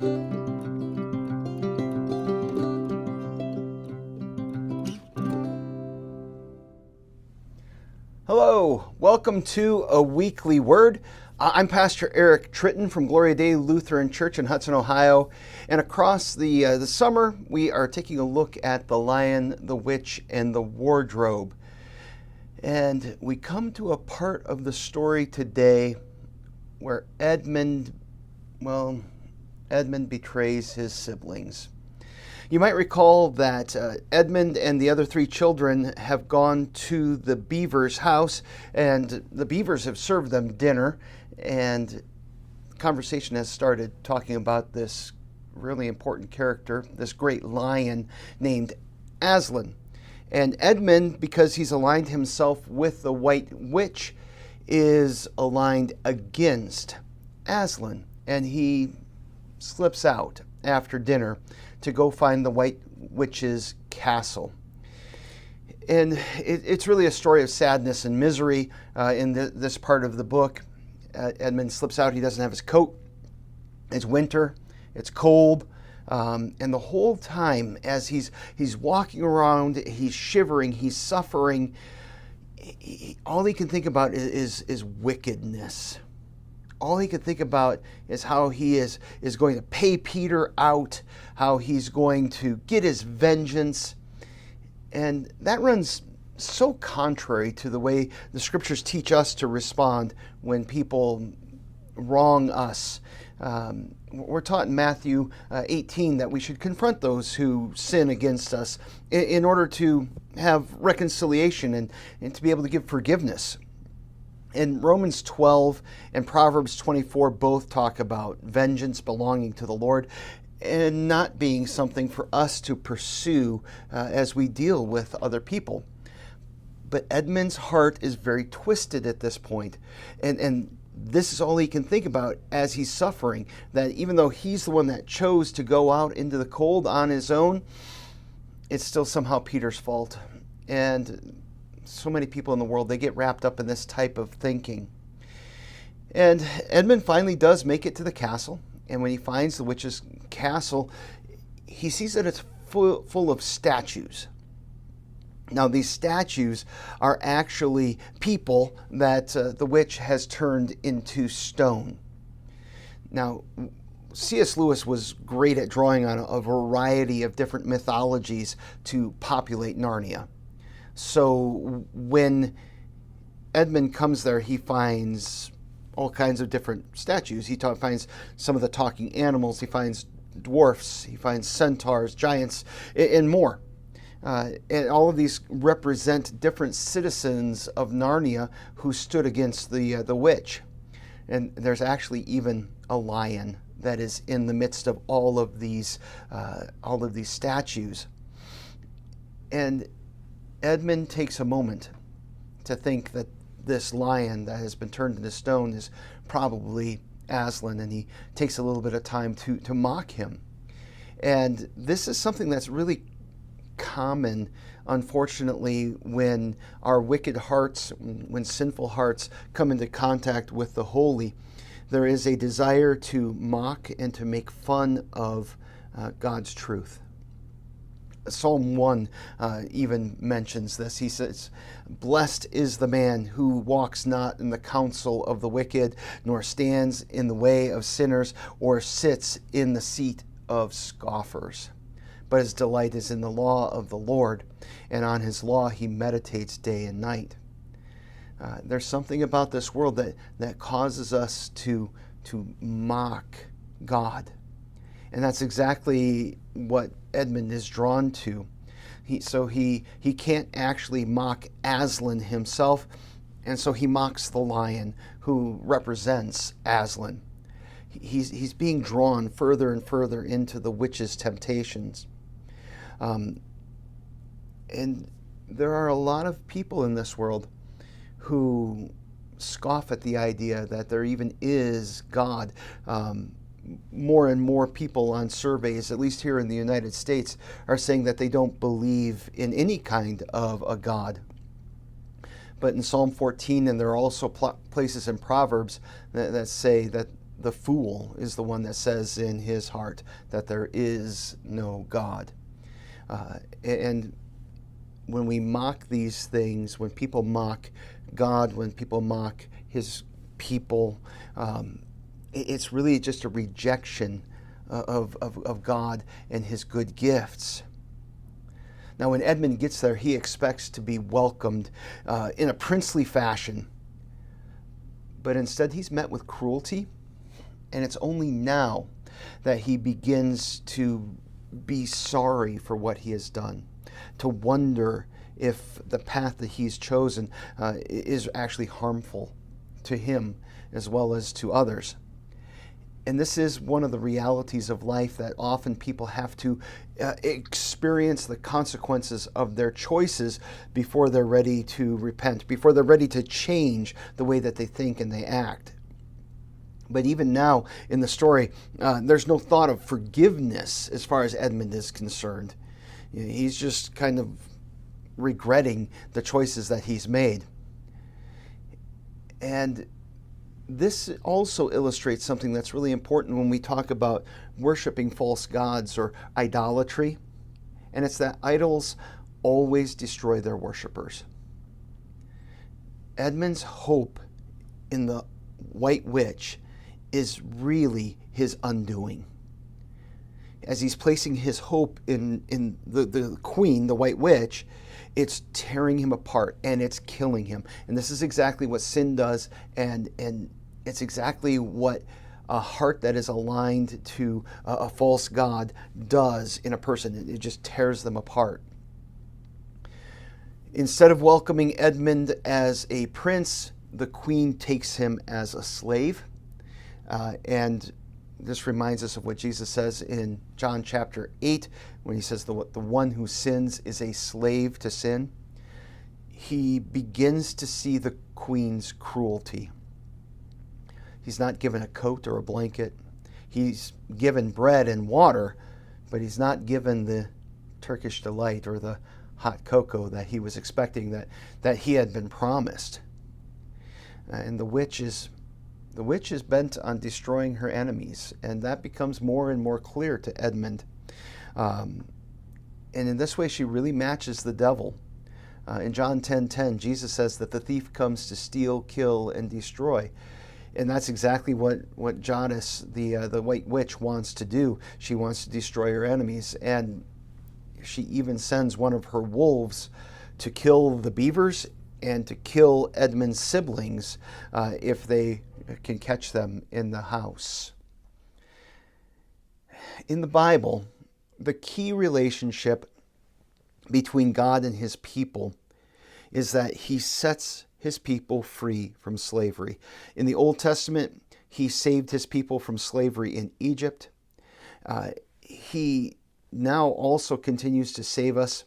Hello, welcome to A Weekly Word. I'm Pastor Eric Tritten from Gloria Dei Lutheran Church in Hudson, Ohio. And across the summer, we are taking a look at The Lion, the Witch, and the Wardrobe. And we come to a part of the story today where Edmund betrays his siblings. You might recall that Edmund and the other three children have gone to the beaver's house, and the beavers have served them dinner, and conversation has started talking about this really important character, this great lion named Aslan. And Edmund, because he's aligned himself with the White Witch, is aligned against Aslan, and he slips out after dinner to go find the White Witch's castle. And it's really a story of sadness and misery in this part of the book. Edmund slips out. He doesn't have his coat. It's winter. It's cold. And the whole time as he's walking around, he's shivering, he's suffering. All he can think about is wickedness. All he could think about is how he is going to pay Peter out, how he's going to get his vengeance. And that runs so contrary to the way the scriptures teach us to respond when people wrong us. We're taught in Matthew 18 that we should confront those who sin against us in order to have reconciliation and to be able to give forgiveness. And Romans 12 and Proverbs 24 both talk about vengeance belonging to the Lord and not being something for us to pursue as we deal with other people. But Edmund's heart is very twisted at this point, and this is all he can think about as he's suffering, that even though he's the one that chose to go out into the cold on his own, it's still somehow Peter's fault. And so many people in the world, they get wrapped up in this type of thinking. And Edmund finally does make it to the castle. And when he finds the witch's castle, he sees that it's full of statues. Now, these statues are actually people that the witch has turned into stone. Now, C.S. Lewis was great at drawing on a variety of different mythologies to populate Narnia. So when Edmund comes there, he finds all kinds of different statues. He finds some of the talking animals. He finds dwarfs. He finds centaurs, giants, and more. And all of these represent different citizens of Narnia who stood against the witch. And there's actually even a lion that is in the midst of all of these statues. And Edmund takes a moment to think that this lion that has been turned into stone is probably Aslan, and he takes a little bit of time to mock him. And this is something that's really common, unfortunately, when our wicked hearts, when sinful hearts come into contact with the holy. There is a desire to mock and to make fun of God's truth. Psalm 1 even mentions this. He says, "Blessed is the man who walks not in the counsel of the wicked, nor stands in the way of sinners, or sits in the seat of scoffers. But his delight is in the law of the Lord, and on his law he meditates day and night." There's something about this world that causes us to mock God. And that's exactly what Edmund is drawn to. He can't actually mock Aslan himself, and so he mocks the lion who represents Aslan. He's being drawn further and further into the witch's temptations. And there are a lot of people in this world who scoff at the idea that there even is God. More and more people on surveys, at least here in the United States, are saying that they don't believe in any kind of a God. But in Psalm 14, and there are also places in Proverbs that say that the fool is the one that says in his heart that there is no God. And when we mock these things, when people mock God, when people mock his people, it's really just a rejection of God and his good gifts. Now, when Edmund gets there, he expects to be welcomed in a princely fashion. But instead, he's met with cruelty. And it's only now that he begins to be sorry for what he has done, to wonder if the path that he's chosen is actually harmful to him as well as to others. And this is one of the realities of life, that often people have to experience the consequences of their choices before they're ready to repent, before they're ready to change the way that they think and they act. But even now in the story, there's no thought of forgiveness as far as Edmund is concerned. He's just kind of regretting the choices that he's made. And this also illustrates something that's really important when we talk about worshiping false gods or idolatry. And it's that idols always destroy their worshipers. Edmund's hope in the White Witch is really his undoing. As he's placing his hope in the queen, the White Witch, it's tearing him apart and it's killing him. And this is exactly what sin does, and it's exactly what a heart that is aligned to a false god does in a person. It just tears them apart. Instead of welcoming Edmund as a prince, the queen takes him as a slave. And this reminds us of what Jesus says in John chapter 8, when he says the one who sins is a slave to sin. He begins to see the queen's cruelty. He's not given a coat or a blanket. He's given bread and water, but he's not given the Turkish delight or the hot cocoa that he was expecting, that he had been promised. And the witch is bent on destroying her enemies, and that becomes more and more clear to Edmund. And in this way, she really matches the devil. In John 10:10, Jesus says that the thief comes to steal, kill, and destroy. And that's exactly what Janice, the White Witch, wants to do. She wants to destroy her enemies, and she even sends one of her wolves to kill the beavers and to kill Edmund's siblings if they can catch them in the house. In the Bible, the key relationship between God and his people is that he sets his people free from slavery. In the Old Testament, he saved his people from slavery in Egypt. He now also continues to save us,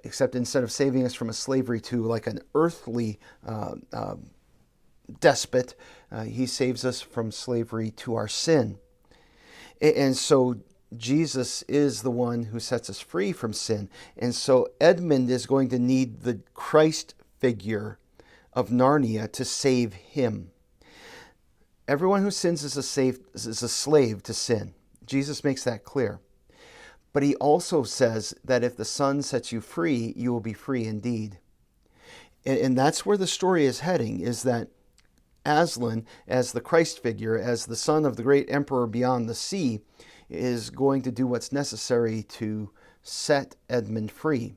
except instead of saving us from a slavery to like an earthly despot, he saves us from slavery to our sin. And so Jesus is the one who sets us free from sin. And so Edmund is going to need the Christ figure of Narnia to save him. Everyone who sins is a slave to sin. Jesus makes that clear. But he also says that if the Son sets you free, you will be free indeed. And that's where the story is heading, is that Aslan, as the Christ figure, as the son of the great emperor beyond the sea, is going to do what's necessary to set Edmund free.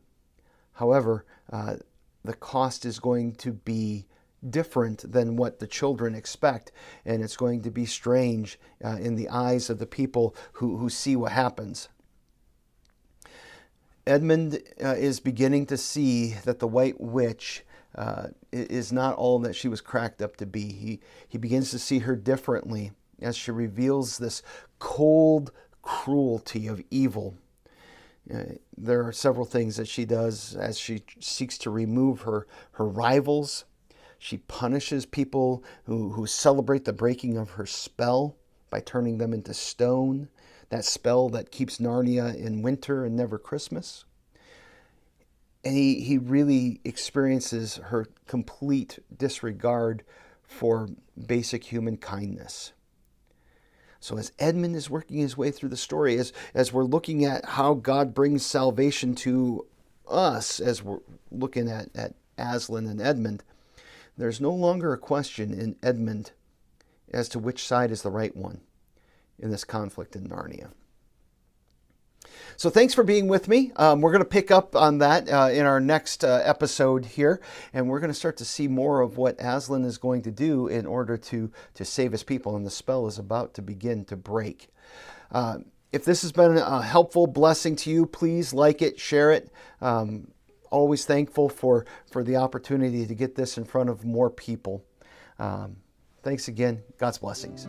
However, the cost is going to be different than what the children expect, and it's going to be strange in the eyes of the people who see what happens. Edmund is beginning to see that the White Witch is not all that she was cracked up to be. He begins to see her differently as she reveals this cold cruelty of evil. There are several things that she does as she seeks to remove her rivals. She punishes people who celebrate the breaking of her spell by turning them into stone, that spell that keeps Narnia in winter and never Christmas. And he really experiences her complete disregard for basic human kindness. So as Edmund is working his way through the story, as we're looking at how God brings salvation to us, as we're looking at Aslan and Edmund, there's no longer a question in Edmund as to which side is the right one in this conflict in Narnia. So thanks for being with me. We're going to pick up on that in our next episode here, and we're going to start to see more of what Aslan is going to do in order to save his people, and the spell is about to begin to break. If this has been a helpful blessing to you, please like it, share it. Always thankful for the opportunity to get this in front of more people. Thanks again. God's blessings.